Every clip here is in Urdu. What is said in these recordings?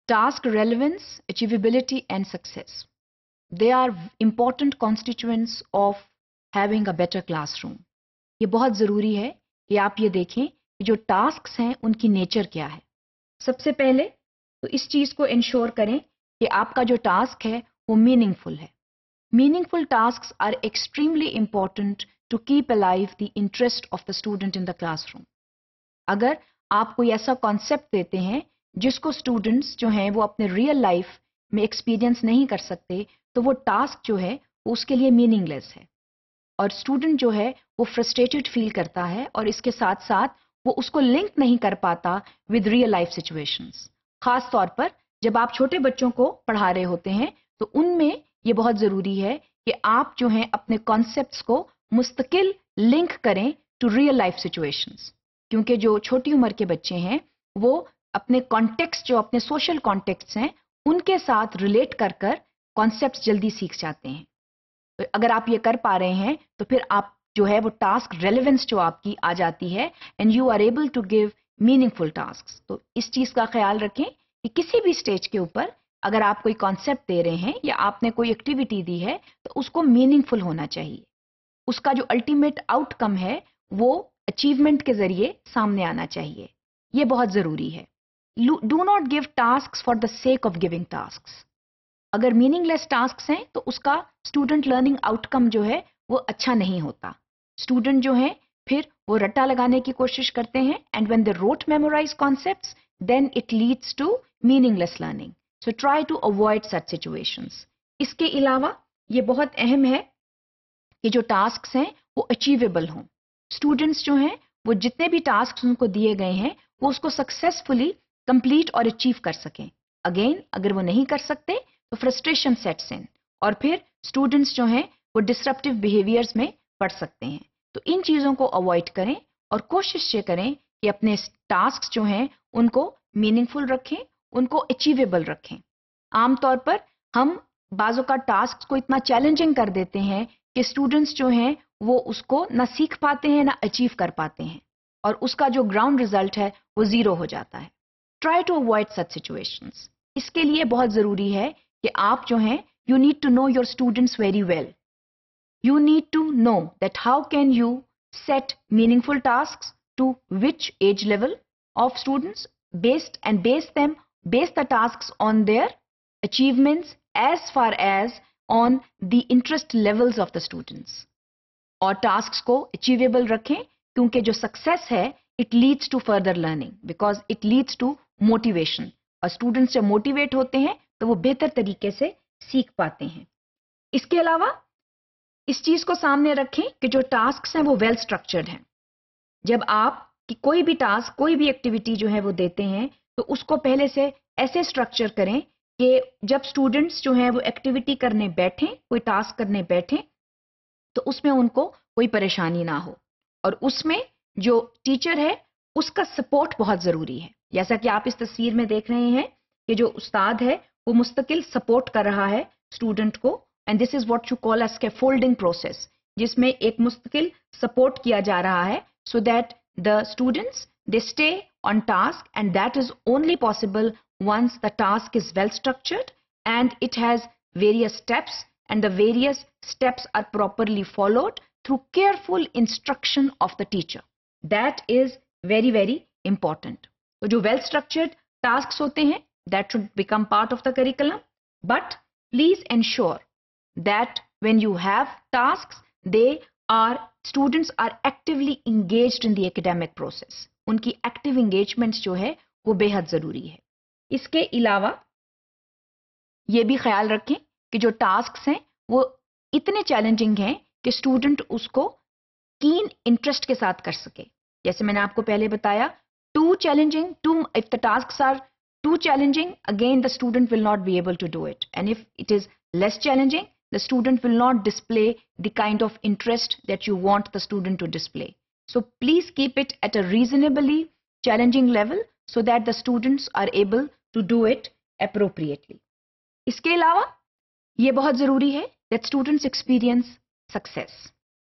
Task relevance, achievability and success. They are important constituents of having a better classroom. یہ بہت ضروری ہے کہ آپ یہ دیکھیں کہ جو ٹاسکس ہیں ان کی نیچر کیا ہے. سب سے پہلے تو اس چیز کو انشور کریں کہ آپ کا جو ٹاسک ہے وہ میننگ فل ہے. Meaningful tasks are extremely important to keep alive the interest of the student in the classroom. اگر آپ کوئی ایسا کانسیپٹ دیتے ہیں جس کو اسٹوڈنٹس جو ہیں وہ اپنے ریئل لائف میں ایکسپیرئنس نہیں کر سکتے تو وہ ٹاسک جو ہے وہ اس کے لیے میننگ لیس ہے اور اسٹوڈنٹ جو ہے وہ فرسٹریٹڈ فیل کرتا ہے اور اس کے ساتھ ساتھ وہ اس کو لنک نہیں کر پاتا ود ریئل لائف سچویشنز. خاص طور پر جب آپ چھوٹے بچوں کو پڑھا رہے ہوتے ہیں تو ان میں یہ بہت ضروری ہے کہ آپ جو ہیں اپنے کانسیپٹس کو مستقل لنک کریں ٹو ریئل لائف سچویشنز. کیونکہ جو چھوٹی عمر کے بچے ہیں وہ اپنے کانٹیکسٹ جو اپنے سوشل کانٹیکسٹ ہیں ان کے ساتھ ریلیٹ کر کر کانسیپٹس جلدی سیکھ جاتے ہیں. اگر آپ یہ کر پا رہے ہیں تو پھر آپ جو ہے وہ ٹاسک ریلیونس جو آپ کی آ جاتی ہے and you are able to give meaningful tasks. تو اس چیز کا خیال رکھیں کہ کسی بھی اسٹیج کے اوپر اگر آپ کوئی کانسیپٹ دے رہے ہیں یا آپ نے کوئی ایکٹیویٹی دی ہے تو اس کو میننگ فل ہونا چاہیے. اس کا جو الٹیمیٹ آؤٹ کم ہے وہ اچیومنٹ کے ذریعے سامنے آنا چاہیے. یہ بہت ضروری ہے. Do not give tasks for the sake of giving tasks. اگر میننگ لیس ٹاسکس ہیں تو اس کا اسٹوڈنٹ لرننگ آؤٹ کم جو ہے وہ اچھا نہیں ہوتا. اسٹوڈنٹ جو ہیں پھر وہ رٹا لگانے کی کوشش کرتے ہیں and when they rote memorize concepts then it leads to meaningless learning. So try to avoid such situations. اس کے علاوہ یہ بہت اہم ہے کہ جو ٹاسکس ہیں وہ اچیویبل ہوں. اسٹوڈنٹس جو ہیں وہ جتنے بھی ٹاسکس ان کو دیے گئے ہیں وہ اس کو سکسیسفلی کمپلیٹ اور اچیو کر سکیں. اگین اگر وہ نہیں کر سکتے تو فرسٹریشن سیٹس ان اور پھر اسٹوڈنٹس جو ہیں وہ ڈسرپٹیو بیہیویئرز میں پڑ سکتے ہیں. تو ان چیزوں کو اوائڈ کریں اور کوشش یہ کریں کہ اپنے ٹاسکس جو ہیں ان کو میننگ فل رکھیں, ان کو اچیویبل رکھیں. عام طور پر ہم بعض اوقات ٹاسک کو اتنا چیلنجنگ کر دیتے ہیں کہ اسٹوڈنٹس جو ہیں وہ اس کو نہ سیکھ پاتے ہیں نہ اچیو کر پاتے ہیں اور اس کا جو گراؤنڈ ریزلٹ ہے وہ زیرو ہو جاتا ہے. Try to avoid such situations. اس کے لیے بہت ضروری ہے کہ آپ جو ہیں you need to know your students very well. You need to know that how can you set meaningful tasks to which age level of students base the tasks on their achievements as far as on the interest levels of the students. اور tasks کو achievable رکھیں کیونکہ جو success ہے it leads to further learning because it leads to motivation. اور students جب موٹیویٹ ہوتے ہیں تو وہ بہتر طریقے سے سیکھ پاتے ہیں. اس کے علاوہ اس چیز کو سامنے رکھیں کہ جو ٹاسکس ہیں وہ ویل اسٹرکچرڈ ہیں. جب آپ کی کوئی بھی ٹاسک کوئی بھی ایکٹیویٹی جو ہے وہ دیتے ہیں تو اس کو پہلے سے ایسے اسٹرکچر کریں کہ جب اسٹوڈنٹس جو ہیں وہ ایکٹیویٹی کرنے بیٹھیں کوئی ٹاسک کرنے بیٹھیں تو اس میں ان کو کوئی پریشانی نہ ہو. اور اس میں جو ٹیچر ہے اس کا سپورٹ بہت ضروری ہے. جیسا کہ آپ اس تصویر میں دیکھ رہے ہیں کہ جو استاد ہے وہ مستقل سپورٹ کر رہا ہے اسٹوڈنٹ کو. And this is what you call a scaffolding process, جس میں ایک مستقل سپورٹ کیا جا رہا ہے so that the students they stay on task and that is only possible once the task is well structured and it has various steps and the various steps are properly followed through careful instruction of the teacher. That is very very important. تو جو well structured tasks ہوتے ہیں that should become part of the curriculum, but please ensure that when you have tasks students are actively engaged in the academic process. ان کی ایکٹیو انگیجمنٹ جو ہے وہ بے حد ضروری ہے. اس کے علاوہ یہ بھی خیال رکھیں کہ جو ٹاسکس ہیں وہ اتنے چیلنجنگ ہیں کہ اسٹوڈنٹ اس کو کین انٹرسٹ کے ساتھ کر سکے. جیسے میں نے آپ کو پہلے بتایا if the tasks are too challenging again the student will not be able to do it, and if it is less challenging the student will not display the kind of interest that you want the student to display. So please keep it at a reasonably challenging level so that the students are able to do it appropriately. اس کے علاوہ یہ بہت ضروری ہے that students experience success.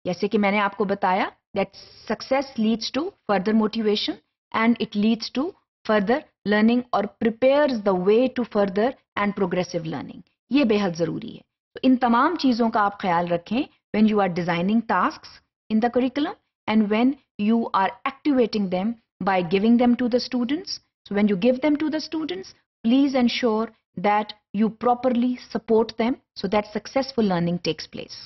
جیسے کہ میں نے آپ کو بتایا that success leads to further motivation and it leads to further learning or prepares the way to further and progressive learning. یہ بہت ضروری ہے. تو ان تمام چیزوں کا آپ خیال رکھیں when you are designing tasks in the curriculum and when you are activating them by giving them to the students. So when you give them to the students, please ensure that you properly support them so that successful learning takes place.